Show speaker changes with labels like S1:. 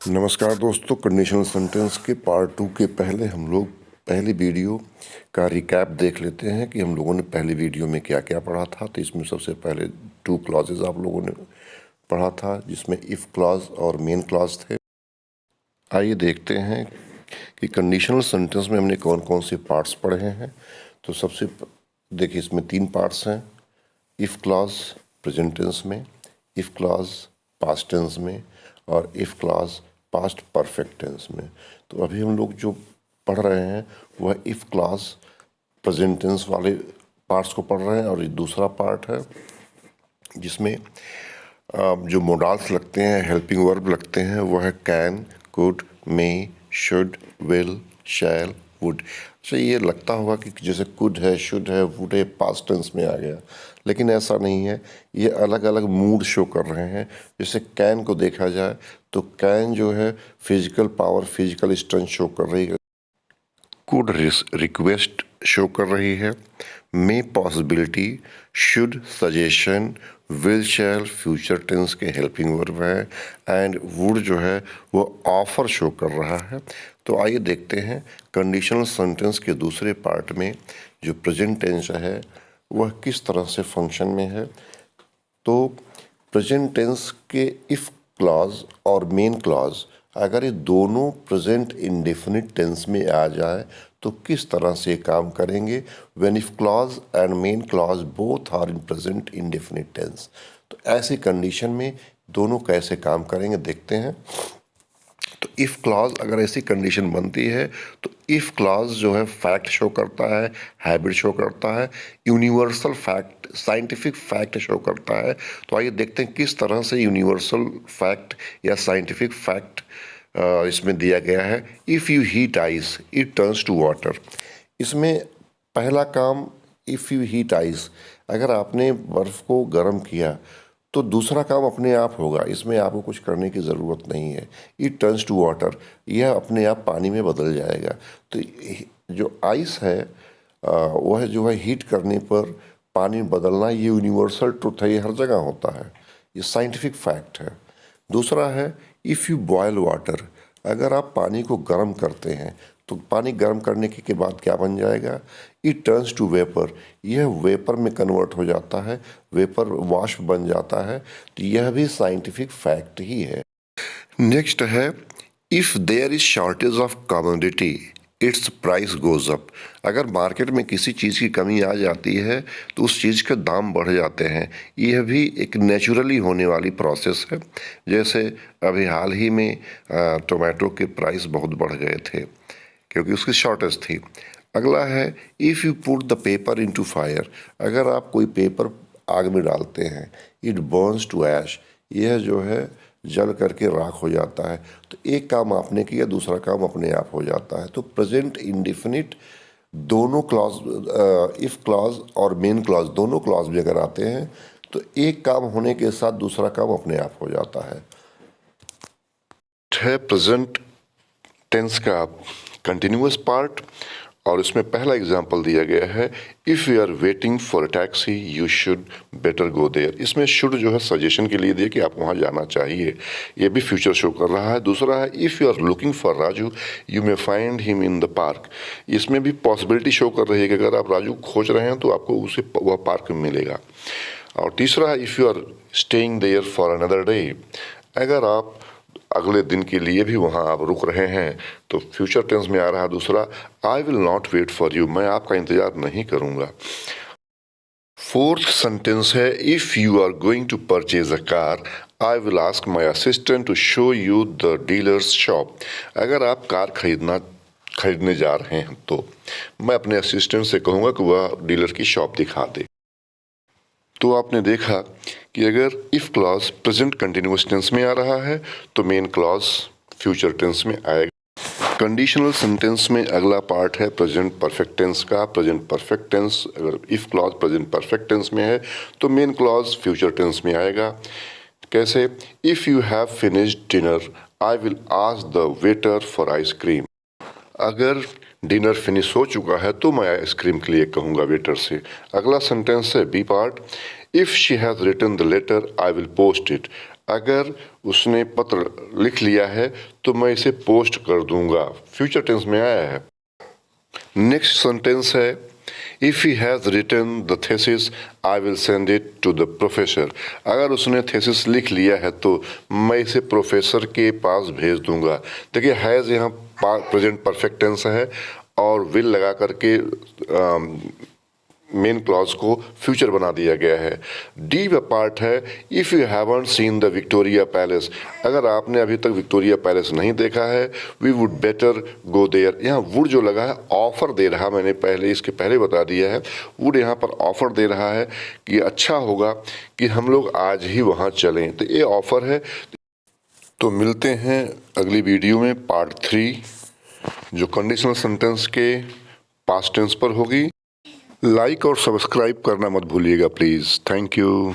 S1: नमस्कार दोस्तों, conditional sentence के पार्ट 2 के पहले हम लोग पहली वीडियो का रिकैप देख लेते हैं कि हम लोगों ने पहली वीडियो में क्या क्या पढ़ा था। तो इसमें सबसे पहले 2 क्लॉजेज आप लोगों ने पढ़ा था, जिसमें इफ़ क्लॉज और मेन क्लॉज थे। आइए देखते हैं कि कंडीशनल सेंटेंस में हमने कौन कौन से पार्ट्स पढ़े हैं। तो देखिए, इसमें 3 पार्ट्स हैं। इफ़ क्लॉज प्रेजेंट टेंस में, इफ़ क्लॉज पास्ट टेंस में और if clause past perfect tense में। तो अभी हम लोग जो पढ़ रहे हैं वह इफ़ क्लॉज प्रेजेंट टेंस वाले पार्ट्स को पढ़ रहे हैं, और ये दूसरा पार्ट है जिसमें जो मोडाल्स लगते हैं, हेल्पिंग वर्ब लगते हैं, वह है can, could, may, should, will, shall, would. अच्छा, ये लगता होगा कि जैसे कुड है, शुड है, वुड है, पास्ट टेंस में आ गया, लेकिन ऐसा नहीं है। ये अलग अलग मूड शो कर रहे हैं। जैसे कैन को देखा जाए तो कैन जो है physical power, physical strength show कर रही है। कुड रिक्वेस्ट शो कर रही है। May possibility, should suggestion, will shall future tense के हेल्पिंग वर्ब है, एंड वुड जो है वो ऑफर शो कर रहा है। तो आइए देखते हैं कंडीशनल सेंटेंस के दूसरे पार्ट में जो प्रेजेंट टेंस है वह किस तरह से फंक्शन में है। तो प्रेजेंट टेंस के इफ़ क्लॉज और मेन क्लॉज अगर ये दोनों प्रेजेंट इंडेफिनिट टेंस में आ जाए तो किस तरह से काम करेंगे। When if clause and main clause both are in present indefinite tense, तो ऐसी कंडीशन में दोनों कैसे काम करेंगे देखते हैं। तो इफ़ क्लॉज अगर ऐसी कंडीशन बनती है तो इफ़ क्लॉज जो है फैक्ट शो करता है, हैबिट शो करता है, universal fact, scientific fact show करता है। तो आइए देखते हैं किस तरह से यूनिवर्सल फैक्ट या साइंटिफिक फैक्ट इसमें दिया गया है। If you heat ice it turns to water. इसमें पहला काम, इफ़ यू हीट आइस, अगर आपने बर्फ़ को गर्म किया तो दूसरा काम अपने आप होगा, इसमें आपको कुछ करने की ज़रूरत नहीं है। इट टर्न्स टू वाटर, यह अपने आप पानी में बदल जाएगा। तो जो आइस है वह जो है हीट करने पर पानी बदलना, ये यूनिवर्सल ट्रुथ है, ये हर जगह होता है, ये साइंटिफिक फैक्ट है। दूसरा है इफ़ यू बॉयल वाटर, अगर आप पानी को गर्म करते हैं तो पानी गर्म करने के बाद क्या बन जाएगा, इट टर्न्स टू वेपर, यह वेपर में कन्वर्ट हो जाता है, वेपर वाष्प बन जाता है। तो यह भी साइंटिफिक फैक्ट ही है। नेक्स्ट है if there is shortage of commodity its price goes up, अगर मार्केट में किसी चीज़ की कमी आ जाती है तो उस चीज़ के दाम बढ़ जाते हैं। यह भी एक नेचुरली होने वाली प्रोसेस है। जैसे अभी हाल ही में टोमेटो के प्राइस बहुत बढ़ गए थे क्योंकि उसकी शॉर्टेज थी। अगला है if you put the paper into fire, अगर आप कोई पेपर आग में डालते हैं, इट बर्न्स टू ऐश, यह जो है जल करके राख हो जाता है। तो एक काम आपने किया, दूसरा काम अपने आप हो जाता है। तो प्रेजेंट इंडेफिनिट दोनों क्लॉज, इफ़ क्लॉज और मेन क्लॉज दोनों क्लॉज भी अगर आते हैं तो एक काम होने के साथ दूसरा काम अपने आप हो जाता है। प्रेजेंट टेंस का कंटिन्यूअस पार्ट, और इसमें पहला एग्जाम्पल दिया गया है if you are waiting for a taxi you should better go there. इसमें शुड जो है सजेशन के लिए दिया कि आप वहाँ जाना चाहिए, ये भी फ्यूचर शो कर रहा है। दूसरा है if you are looking for Raju you may find him in the park, इसमें भी पॉसिबिलिटी शो कर रही है कि अगर आप राजू खोज रहे हैं तो आपको उसे वह पार्क में मिलेगा। और तीसरा है if you are staying there for another day, अगर आप अगले दिन के लिए भी वहाँ आप रुक रहे हैं तो फ्यूचर टेंस में आ रहा है दूसरा, I will not wait for you, मैं आपका इंतजार नहीं करूँगा। फोर्थ सेंटेंस है if you are going to purchase a car I will ask my assistant to show you the dealer's shop, अगर आप कार खरीदने जा रहे हैं तो मैं अपने असिस्टेंट से कहूँगा कि वह डीलर की शॉप दिखा दे। तो आपने देखा कि अगर if clause present continuous tense में आ रहा है तो मेन क्लॉज फ्यूचर टेंस में आएगा। कंडीशनल सेंटेंस में अगला पार्ट है प्रेजेंट परफेक्ट टेंस का। प्रेजेंट परफेक्ट टेंस, अगर if clause present perfect tense में है तो मेन क्लॉज फ्यूचर टेंस में आएगा। कैसे, if you have finished dinner I will ask the waiter for ice cream, अगर डिनर फिनिश हो चुका है तो मैं आइसक्रीम के लिए कहूँगा वेटर से। अगला सेंटेंस है B part, if she has written the letter I will post it, अगर उसने पत्र लिख लिया है तो मैं इसे पोस्ट कर दूंगा। फ्यूचर टेंस में आया है। नेक्स्ट सेंटेंस है if he has written the thesis I will send it to the professor. अगर उसने थेसिस लिख लिया है तो मैं इसे प्रोफेसर के पास भेज दूंगा। देखिए हैज यहाँ प्रेजेंट परफेक्ट टेंस है और विल लगा करके मेन क्लॉज को फ्यूचर बना दिया गया है। डी पार्ट है if you haven't seen the Victoria Palace. अगर आपने अभी तक विक्टोरिया पैलेस नहीं देखा है we would better go there. यहाँ वुड जो लगा है ऑफर दे रहा, मैंने पहले इसके पहले बता दिया है, वुड यहाँ पर ऑफर दे रहा है कि अच्छा होगा कि हम लोग आज ही वहाँ चलें, तो ये ऑफर है। तो मिलते हैं अगली वीडियो में पार्ट 3 जो कंडीशनल सेंटेंस के पास्ट टेंस पर होगी। लाइक और सब्सक्राइब करना मत भूलिएगा प्लीज़। Thank you.